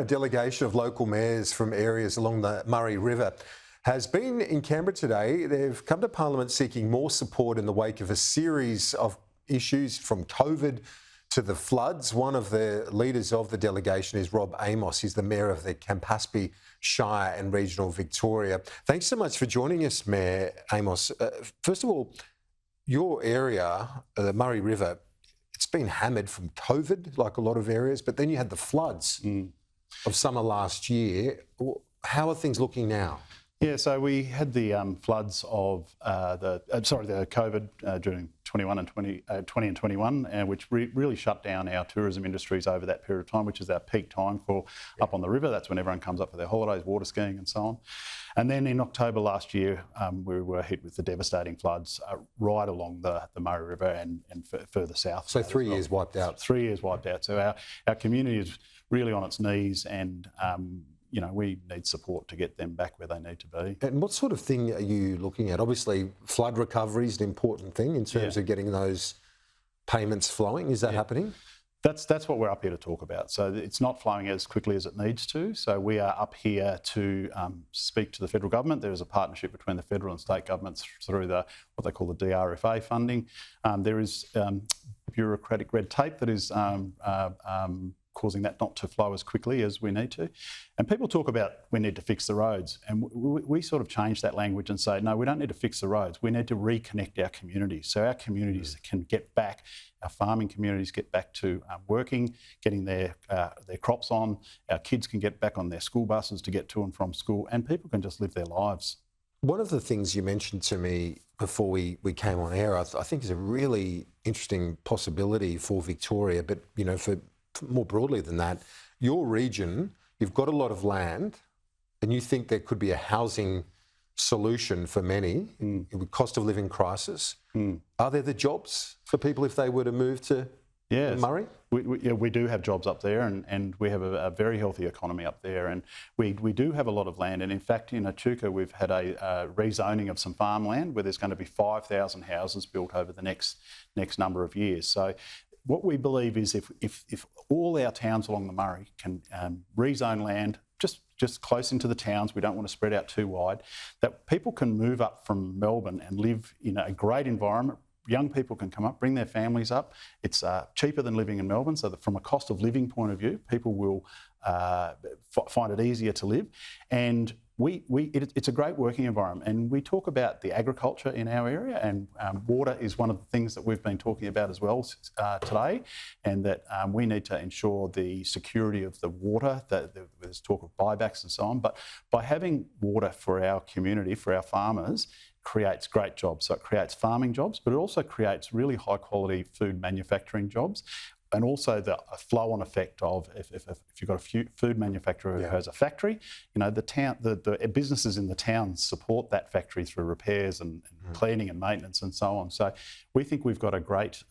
A delegation of local mayors from areas along the Murray River has been in Canberra today. They've come to Parliament seeking more support in the wake of a series of issues from COVID to the floods. One of the leaders of the delegation is Rob Amos. He's the Mayor of the Campaspe Shire and Regional Victoria. Thanks so much for joining us, Mayor Amos. First of all, your area, the Murray River, it's been hammered from COVID, like a lot of areas, but then you had the floods of summer last year. How are things looking now? Yeah, so we had the floods of the COVID during 20 and 21, which really shut down our tourism industries over that period of time, which is our peak time for up on the river. That's when everyone comes up for their holidays, water skiing and so on. And then in October last year, we were hit with the devastating floods right along the Murray River and further south. So 3 years wiped out. 3 years wiped out. So our community is really on its knees, and we need support to get them back where they need to be. And what sort of thing are you looking at? Obviously, flood recovery is an important thing in terms of getting those payments flowing. Is that happening? That's what we're up here to talk about. So it's not flowing as quickly as it needs to. So we are up here to speak to the federal government. There is a partnership between the federal and state governments through what they call the DRFA funding. There is bureaucratic red tape that is causing that not to flow as quickly as we need to. And people talk about we need to fix the roads, and we sort of change that language and say, no, we don't need to fix the roads. We need to reconnect our communities so our communities can get back, our farming communities get back to working, getting their crops on, our kids can get back on their school buses to get to and from school, and people can just live their lives. One of the things you mentioned to me before we came on air, I think is a really interesting possibility for Victoria, but for more broadly than that, your region, you've got a lot of land and you think there could be a housing solution for many with cost of living crisis. Are there the jobs for people if they were to move to Murray? We do have jobs up there, and we have a very healthy economy up there, and we do have a lot of land. And in fact, in Echuca, we've had a rezoning of some farmland where there's going to be 5,000 houses built over the next number of years. So what we believe is if all our towns along the Murray can rezone land just close into the towns, we don't want to spread out too wide, that people can move up from Melbourne and live in a great environment. Young people can come up, bring their families up. It's cheaper than living in Melbourne, so that from a cost of living point of view, people will find it easier to live. And it's a great working environment. And we talk about the agriculture in our area, and water is one of the things that we've been talking about as well today, and that we need to ensure the security of the water. There's talk of buybacks and so on, but by having water for our community, for our farmers, creates great jobs. So it creates farming jobs, but it also creates really high quality food manufacturing jobs. And also the flow-on effect of if you've got a food manufacturer who has a factory, the businesses in the town support that factory through repairs and cleaning and maintenance and so on. So we think we've got a great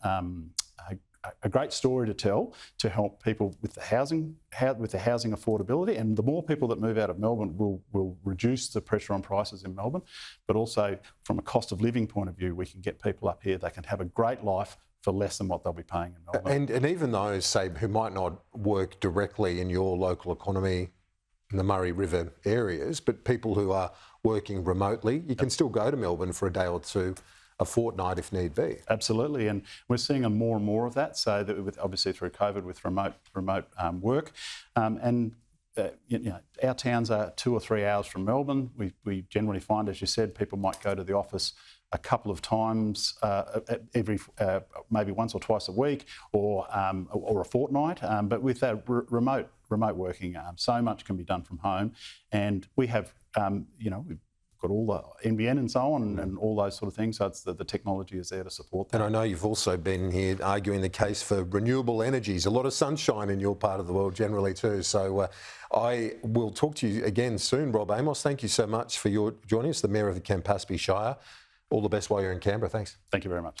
story to tell to help people with the housing affordability, and the more people that move out of Melbourne will reduce the pressure on prices in Melbourne, but also from a cost of living point of view, we can get people up here that can have a great life for less than what they'll be paying in Melbourne. And even those, say, who might not work directly in your local economy in the Murray River areas, but people who are working remotely, you can still go to Melbourne for a day or two, a fortnight if need be. Absolutely, and we're seeing more and more of that. So that obviously through COVID with remote work, our towns are 2 or 3 hours from Melbourne. We generally find, as you said, people might go to the office a couple of times every maybe once or twice a week, or a fortnight. But with that remote working, so much can be done from home, and we have we've got all the NBN and so on, and all those sort of things. So it's the technology is there to support that. And I know you've also been here arguing the case for renewable energies. A lot of sunshine in your part of the world generally too. So I will talk to you again soon, Rob Amos. Thank you so much for joining us, the Mayor of the Campaspe Shire. All the best while you're in Canberra. Thanks. Thank you very much.